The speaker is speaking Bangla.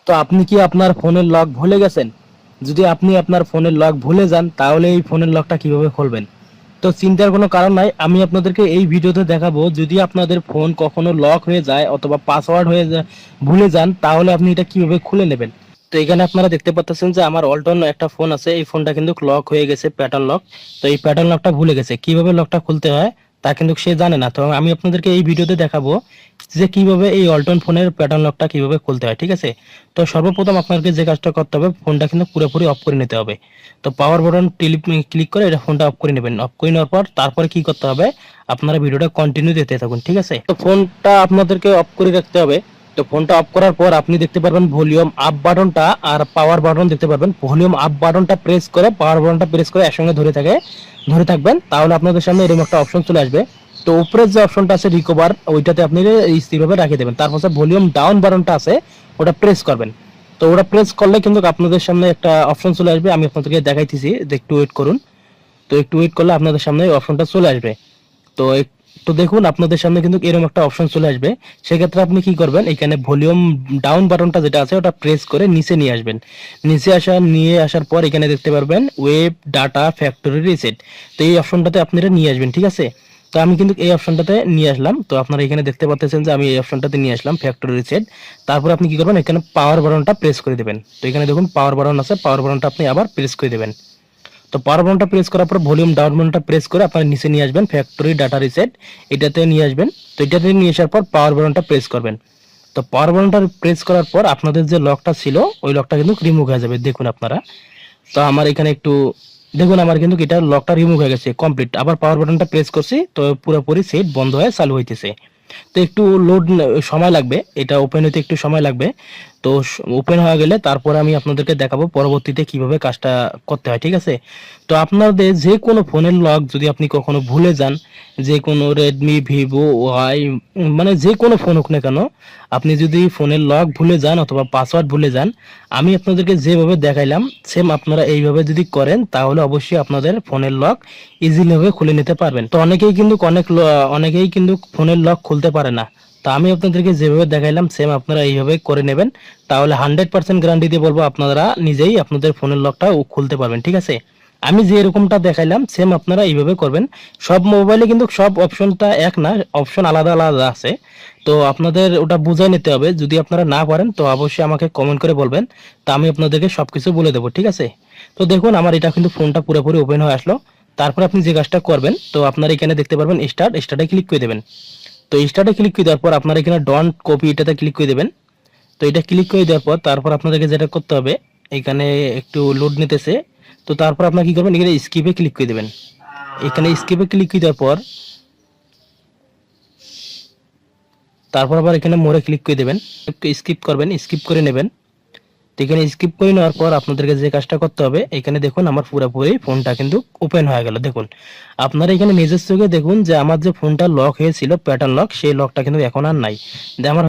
তো আপনি কি আপনার ফোনের লক ভুলে গেছেন? যদি আপনি আপনার ফোনের লক ভুলে যান তাহলে এই ফোনের লকটা কিভাবে খুলবেন? তো চিন্তার কোনো কারণ নাই, আমি আপনাদেরকে এই ভিডিওতে দেখাবো। যদি আপনাদের ফোন কখনো লক হয়ে যায় অথবা পাসওয়ার্ড হয়ে যায়, ভুলে যান, তাহলে আপনি এটা কিভাবে খুলে নেবেন। তো এখানে আপনারা দেখতে পাচ্ছেন যে আমার অল্টন একটা ফোন আছে, এই ফোনটা কিন্তু লক হয়ে গেছে, প্যাটার্ন লক। তো এই প্যাটার্ন লকটা ভুলে গেছে, কিভাবে লকটা খুলতে হয় তা কিন্তু সে জানে না। তো আমি আপনাদেরকে এই ভিডিওতে দেখাবো যে কিভাবে এই অল্টন ফোনের প্যাটার্ন লকটা কিভাবে খুলতে হয়, ঠিক আছে? তো সর্বপ্রথম আপনাকে যে কাজটা করতে হবে, ফোনটা কিন্তু পুরোপুরি অফ করে নিতে হবে। তো পাওয়ার বাটন ক্লিক করে এটা ফোনটা অফ করে নেবেন। অফ করে নেওয়ার পর তারপরে কি করতে হবে, আপনারা ভিডিওটা কন্টিনিউ দিতে থাকুন, ঠিক আছে? তো ফোনটা আপনাদেরকে অফ করে রাখতে হবে। তো ফোনটা অফ করার পর আপনি দেখতে পারবেন ভলিউম আপ বাটনটা আর পাওয়ার বাটন দেখতে পারবেন। ভলিউম আপ বাটনটা প্রেস করে পাওয়ার বাটনটা প্রেস করে একসঙ্গে ধরে থাকবেন, তাহলে আপনাদের সামনে এরকম একটা অপশন চলে আসবে। তো উপরের যে অপশনটা আছে রিকভার, ওইটাতে আপনি স্থিরভাবে রাখিয়ে দেবেন। তারপর ভলিউম ডাউন বাটনটা আছে, ওটা প্রেস করবেন। তো ওটা প্রেস করলে কিন্তু আপনাদের সামনে একটা অপশন চলে আসবে, আমি আপনাদেরকে দেখাইতেছি, একটু ওয়েট করুন। তো একটু ওয়েট করলে আপনাদের সামনে অপশনটা চলে আসবে। তো তো দেখুন আপনাদের সামনে কিন্তু এরকম একটা অপশন চলে আসবে। সেক্ষেত্রে আপনি কি করবেন, এখানে ভলিউম ডাউন বাটনটা যেটা আছে ওটা প্রেস করে নিচে নিয়ে আসবেন। নিয়ে আসার পর এখানে দেখতে পারবেন ওয়েব ডাটা ফ্যাক্টরি রিসেট। তো এই অপশনটাতে আপনারা নিয়ে আসবেন, ঠিক আছে? তো আমি কিন্তু এই অপশনটাতে নিয়ে আসলাম। তো আপনারা এখানে দেখতে পাচ্ছেন যে আমি এই অপশনটাতে নিয়ে আসলাম, ফ্যাক্টরি রিসেট। তারপর আপনি কি করবেন, এখানে পাওয়ার বাটনটা প্রেস করে দেবেন। তো এখানে দেখুন পাওয়ার বাটন আছে, পাওয়ার বাটনটা আপনি আবার প্রেস করে দেবেন। তো পাওয়ার বাটনটা প্রেস করার পর ভলিউম ডাউন বাটনটা প্রেস করে আপনারা নিচে নিয়ে আসবেন, ফ্যাক্টরি ডাটা রিসেট এটাতে নিয়ে আসবেন। তো এটাতে নিয়ে আসার পর পাওয়ার বাটনটা প্রেস করবেন। তো পাওয়ার বাটনটা প্রেস করার পর আপনাদের যে লকটা ছিল ওই লকটা কিন্তু রিমুভ হয়ে যাবে, দেখুন আপনারা। তো আমার এখানে একটু দেখুন, আমার কিন্তু এটা লকটা রিমুভ হয়ে গেছে কমপ্লিট। আবার পাওয়ার বাটনটা প্রেস করছি, তো পুরোপুরি সেট বন্ধ হয়ে চালু হইতেছে। তো একটু লোড সময় লাগবে, এটা ওপেন হতে একটু সময় লাগবে। তো ওপেন হয়ে গেলে তারপরে আমি আপনাদেরকে দেখাবো পরবর্তীতে কিভাবে কাজটা করতে হয়, ঠিক আছে? তো আপনাদের যে কোনো ফোনের লক যদি আপনি কখনো ভুলে যান, যে কোনো রেডমি ভিভো ওয়াই, মানে যে কোনো ফোন হোক না কেন, আপনি যদি ফোনের লক ভুলে যান অথবা পাসওয়ার্ড ভুলে যান, আমি আপনাদেরকে যেভাবে দেখাইলাম সেম আপনারা এইভাবে যদি করেন তাহলে অবশ্যই আপনাদের ফোনের লক ইজিলি ভাবে খুলে নিতে পারবেন। তো অনেকেই কিন্তু ফোনের লক খুলতে পারে না। তো আমি আপনাদেরকে যেভাবে দেখাইলাম সেম আপনারা এইভাবে করে নেবেন, তাহলে 100% গ্যারান্টি দিয়ে বলবো আপনারা নিজেই আপনাদের ফোনের লকটা খুলতে পারবেন, ঠিক আছে? আমি যে এরকমটা দেখাইলাম সেম আপনারা এইভাবে করবেন। সব মোবাইলে কিন্তু সব অপশনটা এক না, অপশন আলাদা আলাদা আছে। তো আপনাদের ওটা বুঝে নিতে হবে। যদি আপনারা না পারেন তো অবশ্যই আমাকে কমেন্ট করে বলবেন, তা আমি আপনাদেরকে সবকিছু বলে দেবো, ঠিক আছে? তো দেখুন আমার এটা কিন্তু ফোনটা পুরোপুরি ওপেন হয়ে আসলো। তারপর আপনি যে কাজটা করবেন, তো আপনারা এখানে দেখতে পারবেন স্টার্টে ক্লিক করে দেবেন। তো স্টার্টে ক্লিক করে দেওয়ার পর আপনারা এখানে ডন্ট কপি এটাতে ক্লিক করে দেবেন। তো এটা ক্লিক করে দেওয়ার পর তারপর আপনাদেরকে যেটা করতে হবে, এখানে একটু লোড নিতেছে। তো তারপর আপনারা কি করবেন, এখানে স্কিপে ক্লিক করে দেবেন। এখানে স্কিপে ক্লিক করে দেওয়ার পর তারপর আবার এখানে মোড়ে ক্লিক করে দেবেন, একটু স্কিপ করবেন, স্কিপ করে নেবেন। তো এখানে স্কিপ করে নেওয়ার পর আপনাদেরকে যে কাজটা করতে হবে, এখানে দেখুন আমার পুরোপুরি ফোনটা কিন্তু ওপেন হয়ে গেল। দেখুন আপনারা এখানে নিজের চোখে দেখুন যে আমার যে ফোনটা লক হয়েছিল প্যাটার্ন লক, সেই লকটা কিন্তু এখন আর নাই। আমার